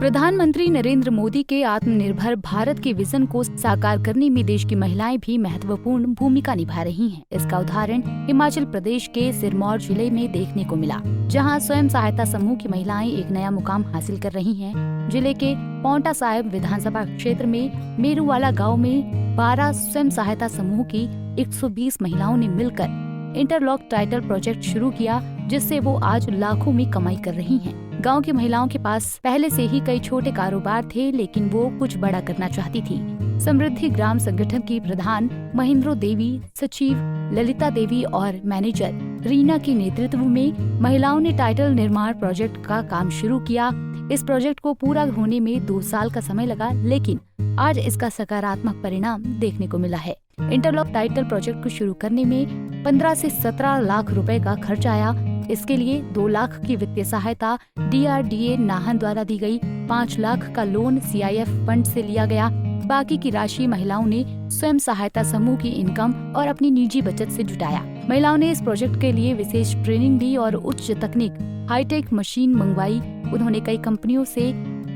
प्रधानमंत्री नरेंद्र मोदी के आत्मनिर्भर भारत के विजन को साकार करने में देश की महिलाएं भी महत्वपूर्ण भूमिका निभा रही हैं। इसका उदाहरण हिमाचल प्रदेश के सिरमौर जिले में देखने को मिला, जहां स्वयं सहायता समूह की महिलाएं एक नया मुकाम हासिल कर रही हैं। जिले के पांवटा साहिब विधानसभा क्षेत्र में मेरूवाला गाँव में 12 स्वयं सहायता समूह की 120 महिलाओं ने मिलकर इंटरलॉक टाइटल प्रोजेक्ट शुरू किया, जिससे वो आज लाखों में कमाई कर रही हैं। गांव की महिलाओं के पास पहले से ही कई छोटे कारोबार थे, लेकिन वो कुछ बड़ा करना चाहती थी। समृद्धि ग्राम संगठन की प्रधान महेंद्रो देवी, सचिव ललिता देवी और मैनेजर रीना के नेतृत्व में महिलाओं ने टाइटल निर्माण प्रोजेक्ट का काम शुरू किया। इस प्रोजेक्ट को पूरा होने में 2 साल का समय लगा, लेकिन आज इसका सकारात्मक परिणाम देखने को मिला है। इंटरलॉक टाइटल प्रोजेक्ट को शुरू करने में 15 से 17 लाख रुपए का खर्च आया। इसके लिए 2 लाख की वित्तीय सहायता DRDA नाहन द्वारा दी गई, 5 लाख का लोन CIF फंड से लिया गया। बाकी की राशि महिलाओं ने स्वयं सहायता समूह की इनकम और अपनी निजी बचत से जुटाया। महिलाओं ने इस प्रोजेक्ट के लिए विशेष ट्रेनिंग दी और उच्च तकनीक हाईटेक मशीन मंगवाई। उन्होंने कई कंपनियों से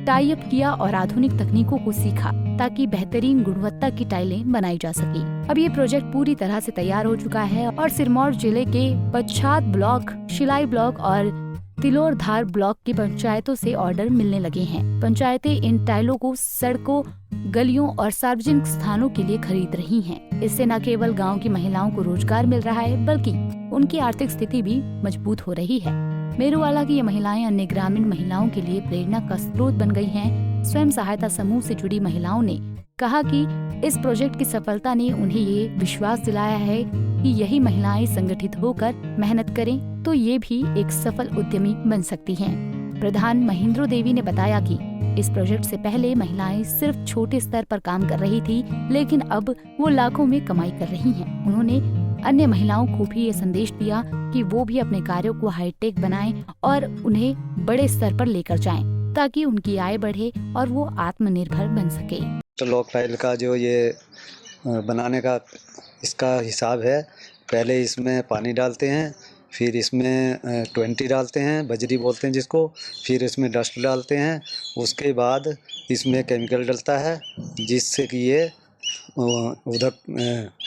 टाई अप किया और आधुनिक तकनीकों को सीखा, ताकि बेहतरीन गुणवत्ता की टाइलें बनाई जा सके। अब ये प्रोजेक्ट पूरी तरह से तैयार हो चुका है और सिरमौर जिले के पच्छाद ब्लॉक, शिलाई ब्लॉक और तिलोरधार ब्लॉक की पंचायतों से ऑर्डर मिलने लगे हैं। पंचायतें इन टाइलों को सड़कों, गलियों और सार्वजनिक स्थानों के लिए खरीद रही हैं। इससे न केवल गाँव की महिलाओं को रोजगार मिल रहा है, बल्कि उनकी आर्थिक स्थिति भी मजबूत हो रही है। मेरूवाला की ये महिलाएं अन्य ग्रामीण महिलाओं के लिए प्रेरणा का स्रोत बन गई हैं। स्वयं सहायता समूह से जुड़ी महिलाओं ने कहा कि इस प्रोजेक्ट की सफलता ने उन्हें ये विश्वास दिलाया है कि यही महिलाएं संगठित होकर मेहनत करें तो ये भी एक सफल उद्यमी बन सकती हैं। प्रधान महेंद्रो देवी ने बताया कि इस प्रोजेक्ट से पहले महिलाएं सिर्फ छोटे स्तर पर काम कर रही थी, लेकिन अब वो लाखों में कमाई कर रही हैं। उन्होंने अन्य महिलाओं को भी ये संदेश दिया कि वो भी अपने कार्यों को हाईटेक बनाएं और उन्हें बड़े स्तर पर लेकर जाएं, ताकि उनकी आय बढ़े और वो आत्मनिर्भर बन सके। तो लॉक टाइल का जो ये बनाने का इसका हिसाब है, पहले इसमें पानी डालते हैं, फिर इसमें 20 डालते हैं, बजरी बोलते हैं जिसको, फिर इसमें डस्ट डालते हैं, उसके बाद इसमें केमिकल डलता है, जिससे कि ये उधर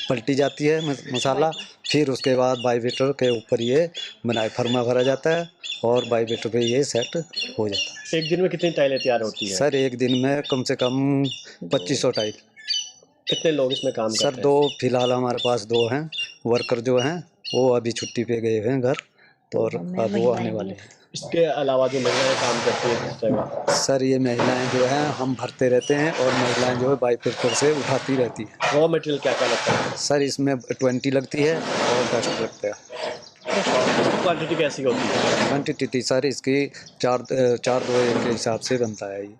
पलटी जाती है मसाला। फिर उसके बाद बाईवेटर के ऊपर ये बनाए फरमा भरा जाता है और बाईवेटर पे ये सेट हो जाता है। एक दिन में कितनी टाइलें तैयार होती हैं? सर एक दिन में कम से कम 2500 टाइल। कितने लोग इसमें काम करते हैं? सर 2 फिलहाल हमारे पास 2 हैं वर्कर जो हैं, वो अभी छुट्टी पे गए हुए हैं घर, तो और अब वो आने वाले हैं। इसके अलावा जो महिलाएं काम करती हैं किस जगह? सर ये महिलाएं जो हैं हम भरते रहते हैं और महिलाएं जो है बाईवेटर से उठाती रहती हैं। रॉ मटेरियल क्या क्या लगता है? सर इसमें 20 लगती है और डस्ट लगता है। क्वांटिटी कैसी होती है? क्वांटिटी सर इसकी 4-2 के हिसाब से बनता है ये।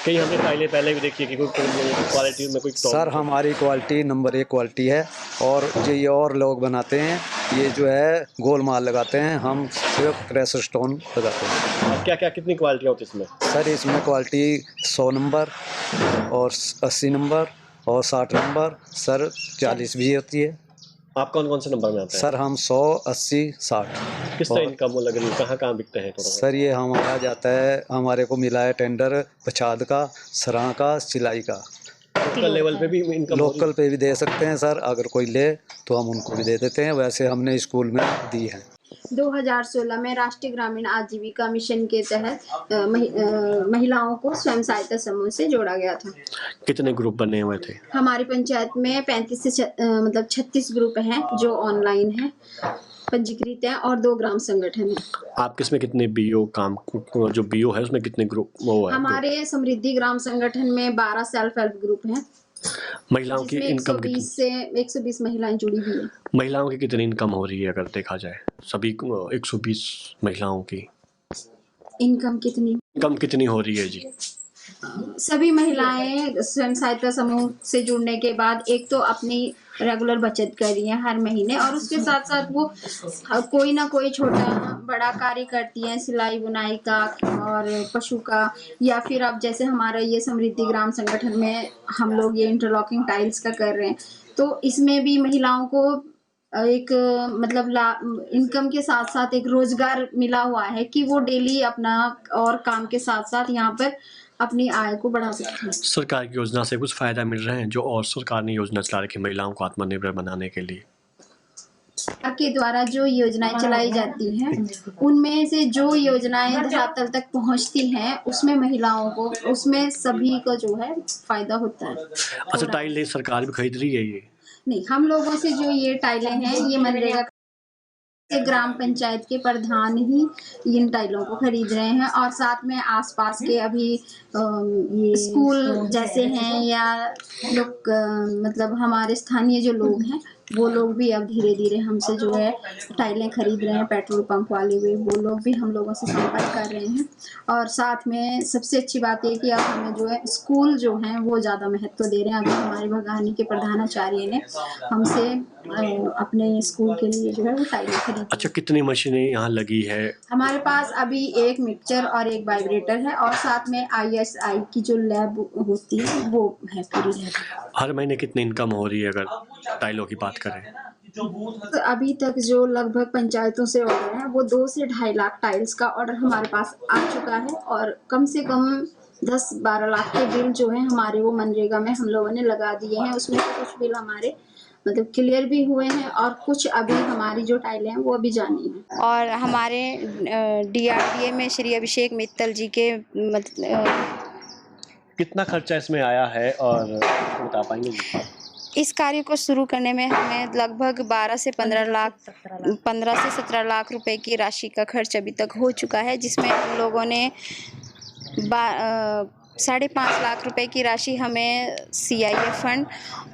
कहीं हमने टाइलें पहले भी देखी है कि कोई क्वालिटी में कोई सर हमारी क्वालिटी नंबर 1 क्वालिटी है, और जो ये और लोग बनाते हैं ये जो है गोल माल लगाते हैं, हम सिर्फ क्रैशर स्टोन लगाते हैं। और क्या क्या कितनी क्वालिटी होती है इसमें? सर इसमें क्वालिटी 100 नंबर और 80 नंबर और 60 नंबर, सर 40 भी होती है। आप कौन कौन से नंबर में आते हैं? सर हम 100, 80, 60। किस तरह इनकम लग रही है, कहाँ बिकते हैं? सर ये हमारा जाता है, हमारे को मिला है टेंडर पछाद का, सराह का, सिलाई का। लोकल लेवल पे भी इनकम? लोकल पे भी दे सकते हैं सर, अगर कोई ले तो हम उनको भी दे देते हैं, वैसे हमने स्कूल में दी है। 2016 में राष्ट्रीय ग्रामीण आजीविका मिशन के तहत महिलाओं को स्वयं सहायता समूह से जोड़ा गया था। कितने ग्रुप बने हुए थे? हमारी पंचायत में 35 से 36 ग्रुप हैं जो ऑनलाइन हैं, पंजीकृत हैं, और 2 ग्राम संगठन हैं। आपके इसमें कितने बीओ काम, जो बीओ है उसमें कितने ग्रुप वो है? हमारे समृद्धि ग्राम संगठन में 12 सेल्फ हेल्प ग्रुप हैं। महिलाओं की इनकम 120 से 120 महिलाएं जुड़ी हुई हैं। महिलाओं की कितनी इनकम हो रही है अगर देखा जाए? सभी 120 महिलाओं की इनकम कितनी हो रही है जी? सभी महिलाएं स्वयं सहायता समूह से जुड़ने के बाद एक तो अपनी रेगुलर बचत कर रही हैं हर महीने, और उसके साथ साथ वो कोई ना कोई छोटा बड़ा कार्य करती हैं, सिलाई बुनाई का और पशु का, या फिर अब जैसे हमारा ये समृद्धि ग्राम संगठन में हम लोग ये इंटरलॉकिंग टाइल्स का कर रहे हैं, तो इसमें भी महिलाओं को एक मतलब इनकम के साथ साथ एक रोजगार मिला हुआ है कि वो डेली अपना और काम के साथ साथ यहाँ पर अपनी आय को बढ़ा सकते हैं। सरकार की योजना से कुछ फ़ायदा मिल रहे हैं जो और सरकार ने योजना चला रखी है महिलाओं को आत्मनिर्भर बनाने के लिए? सरकार के द्वारा जो योजनाएं चलाई जाती हैं उनमें से जो योजनाएं धरातल तक पहुंचती हैं उसमें महिलाओं को, उसमें सभी को जो है फायदा होता है। अच्छा, टाइलें सरकार भी खरीद रही है ये? नहीं, हम लोगों से जो ये टाइलें हैं ये मनरेगा के ग्राम पंचायत के प्रधान ही इन टाइलों को खरीद रहे हैं और साथ में आसपास के अभी ये स्कूल जैसे हैं या लोग मतलब हमारे स्थानीय जो लोग हैं वो लोग भी अब धीरे धीरे हमसे जो है टाइलें खरीद रहे हैं। पेट्रोल पंप वाले भी वो लोग भी हम लोगों से संपर्क कर रहे हैं और साथ में सबसे अच्छी बात है कि अब हमें जो है स्कूल जो हैं वो ज़्यादा महत्व दे रहे हैं। अभी हमारे बघानी के प्रधानाचार्य ने हमसे अपने स्कूल के लिए जो है वो टाइलें खरीदी। अच्छा, कितनी मशीनें यहाँ लगी है? हमारे पास अभी एक मिक्सचर और एक वाइब्रेटर है और साथ में ISI की जो लैब होती है वो है, पूरी लैब। हर महीने कितनी इनकम हो रही है अगर टाइलों की बात करें? तो अभी तक जो लगभग पंचायतों से ऑर्डर है वो 2 से 2.5 लाख टाइल्स का ऑर्डर हमारे पास आ चुका है और कम से कम 10-12 लाख के बिल जो है हमारे वो मनरेगा में हम लोगों ने लगा दिए हैं। उसमें से कुछ बिल हमारे मतलब क्लियर भी हुए हैं और कुछ अभी हमारी जो टाइलें हैं वो अभी जानी है। और हमारे DRDA में श्री अभिषेक मित्तल जी के कितना खर्चा इसमें आया है और बता पाएंगे जी? इस कार्य को शुरू करने में हमें लगभग 12 से 17 लाख रुपए की राशि का खर्च अभी तक हो चुका है, जिसमें हम लोगों ने 5.5 लाख रुपए की राशि हमें CIF फंड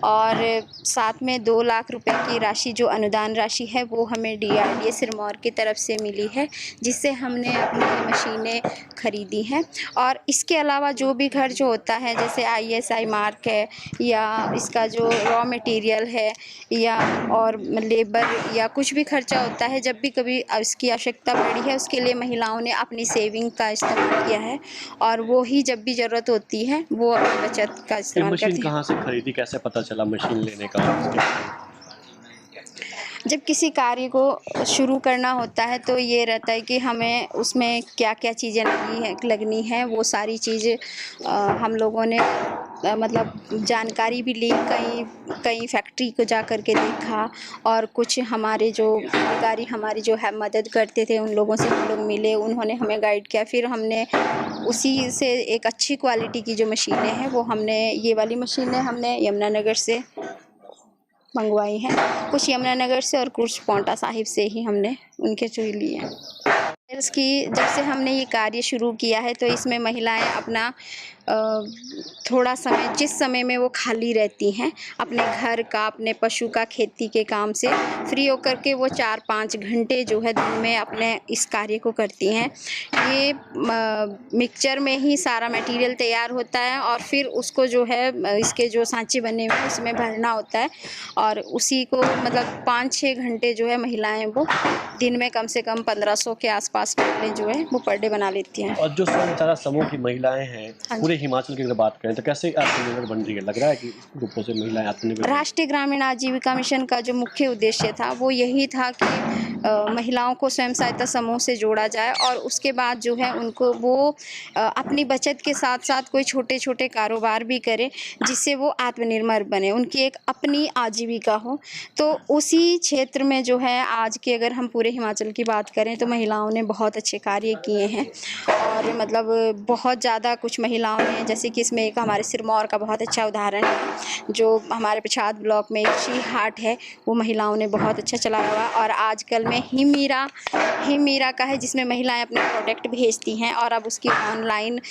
और साथ में 2 लाख रुपए की राशि जो अनुदान राशि है वो हमें DRDA सिरमौर की तरफ से मिली है, जिससे हमने अपनी मशीनें खरीदी हैं। और इसके अलावा जो भी खर्च होता है जैसे ISI मार्क है या इसका जो रॉ मटेरियल है या और लेबर या कुछ भी खर्चा होता है, जब भी कभी इसकी आवश्यकता पड़ी है उसके लिए महिलाओं ने अपनी सेविंग का इस्तेमाल किया है और वो ही जब भी ज़रूरत होती है वो अपनी बचत का इस्तेमाल करती है। मशीन कहाँ से खरीदी, कैसे पता चला मशीन लेने का? जब किसी कार्य को शुरू करना होता है तो ये रहता है कि हमें उसमें क्या क्या चीज़ें लगनी है वो सारी चीज़ें हम लोगों ने मतलब जानकारी भी ली, कहीं फैक्ट्री को जा कर के देखा और कुछ हमारे जो अधिकारी हमारी जो है मदद करते थे उन लोगों से हम लोग मिले, उन्होंने हमें गाइड किया। फिर हमने उसी से एक अच्छी क्वालिटी की जो मशीनें हैं वो हमने ये वाली मशीनें हमने यमुनानगर से मंगवाई हैं, कुछ यमुनानगर से और कुछ पांवटा साहिब से ही हमने उनके थ्रू लिए हैं। इसकी जब से हमने ये कार्य शुरू किया है तो इसमें महिलाएं अपना थोड़ा समय जिस समय में वो खाली रहती हैं अपने घर का, अपने पशु का, खेती के काम से फ्री होकर के वो 4-5 घंटे जो है दिन में अपने इस कार्य को करती हैं। ये मिक्सचर में ही सारा मटेरियल तैयार होता है और फिर उसको जो है इसके जो सांचे बने हुए हैं उसमें भरना होता है और उसी को मतलब 5-6 घंटे जो है महिलाएं वो दिन में कम से कम 1500 के आसपास टाइलें जो है वो पर डे बना लेती हैं। और जो स्वयं सहायता समूह की महिलाएं हैं पूरे हिमाचल की अगर बात करें तो कैसे आत्मनिर्भर बन रही है? लग रहा है कि ग्रुपों से महिलाएं आत्मनिर्भर? राष्ट्रीय ग्रामीण आजीविका मिशन का जो मुख्य उद्देश्य था वो यही था कि महिलाओं को स्वयं सहायता समूह से जोड़ा जाए और उसके बाद जो है उनको वो अपनी बचत के साथ साथ कोई छोटे छोटे कारोबार भी करें जिससे वो आत्मनिर्भर बने, उनकी एक अपनी आजीविका हो। तो उसी क्षेत्र में जो है आज के अगर हम पूरे हिमाचल की बात करें तो महिलाओं ने बहुत अच्छे कार्य किए हैं और मतलब बहुत ज़्यादा कुछ महिलाओं ने, जैसे कि इसमें एक हमारे सिरमौर का बहुत अच्छा उदाहरण है जो हमारे पछाद ब्लॉक में एक शी हाट है, वो महिलाओं ने बहुत अच्छा चलाया हुआ और आजकल में हिम मीरा का है जिसमें महिलाएं अपने प्रोडक्ट भेजती हैं और अब उसकी ऑनलाइन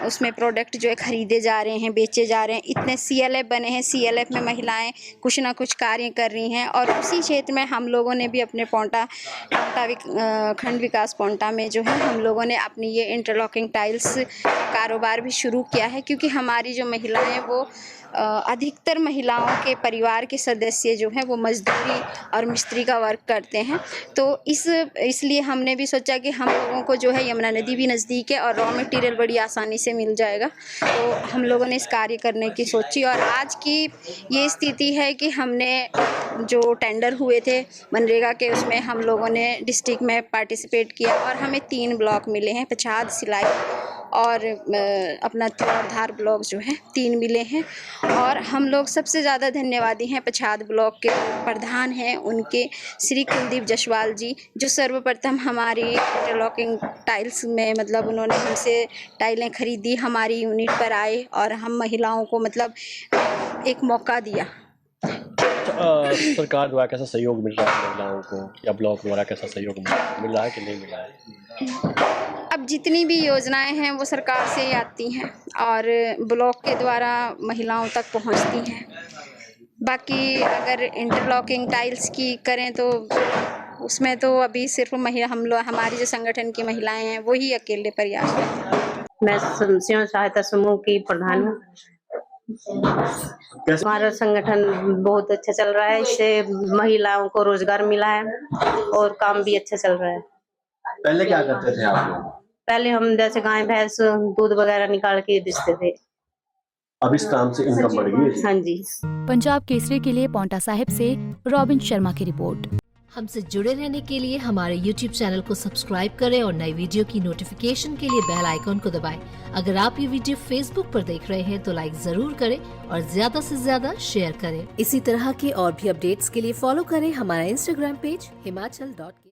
उसमें प्रोडक्ट जो है खरीदे जा रहे हैं, बेचे जा रहे हैं। इतने CLF बने हैं, CLF में महिलाएं कुछ ना कुछ कार्य कर रही हैं और उसी क्षेत्र में हम लोगों ने भी अपने पांवटा खंड विकास पांवटा में जो है हम लोगों ने अपनी ये इंटरलॉकिंग टाइल्स कारोबार भी शुरू किया है, क्योंकि हमारी जो महिलाएं वो अधिकतर महिलाओं के परिवार के सदस्य जो हैं वो मजदूरी और मिस्त्री का वर्क करते हैं। तो इसलिए हमने भी सोचा कि हम लोगों को जो है यमुना नदी भी नज़दीक है और रॉ मटेरियल बड़ी आसानी से मिल जाएगा, तो हम लोगों ने इस कार्य करने की सोची। और आज की ये स्थिति है कि हमने जो टेंडर हुए थे मनरेगा के, उसमें हम लोगों ने डिस्ट्रिक्ट में पार्टिसिपेट किया और हमें 3 ब्लॉक मिले हैं, पछाद, सिलाई और अपना त्योहार ब्लॉक जो है 3 मिले हैं। और हम लोग सबसे ज़्यादा धन्यवादी हैं पछाद ब्लॉक के प्रधान हैं उनके, श्री कुलदीप जसवाल जी, जो सर्वप्रथम हमारी इंटरलॉकिंग टाइल्स में मतलब उन्होंने हमसे टाइलें खरीदी, हमारी यूनिट पर आए और हम महिलाओं को मतलब एक मौका दिया। सरकार द्वारा कैसा सहयोग मिल रहा है महिलाओं को, या ब्लॉक द्वारा कैसा सहयोग मिल रहा है कि नहीं मिल रहा है? अब जितनी भी योजनाएं हैं वो सरकार से ही आती हैं और ब्लॉक के द्वारा महिलाओं तक पहुंचती हैं। बाकी अगर इंटरलॉकिंग टाइल्स की करें तो उसमें तो अभी सिर्फ हमारी जो संगठन की महिलाएं हैं वही अकेले प्रयास हैं। मैं स्वयं सहायता समूह की प्रधान हूँ। हमारा संगठन बहुत अच्छा चल रहा है, इससे महिलाओं को रोजगार मिला है और काम भी अच्छा चल रहा है। पहले क्या करते थे आप लोग? पहले हम जैसे गाय भैंस दूध वगैरह निकाल के बेचते थे। अब इस काम से इनकम बढ़ गई? हाँ जी। पंजाब केसरी के लिए पांवटा साहिब से रॉबिन शर्मा की रिपोर्ट। हमसे जुड़े रहने के लिए हमारे YouTube चैनल को सब्सक्राइब करें और नई वीडियो की नोटिफिकेशन के लिए बेल आइकॉन को दबाएं। अगर आप ये वीडियो Facebook पर देख रहे हैं तो लाइक जरूर करें और ज्यादा से ज्यादा शेयर करें। इसी तरह के और भी अपडेट्स के लिए फॉलो करें हमारा Instagram पेज himachal.ke।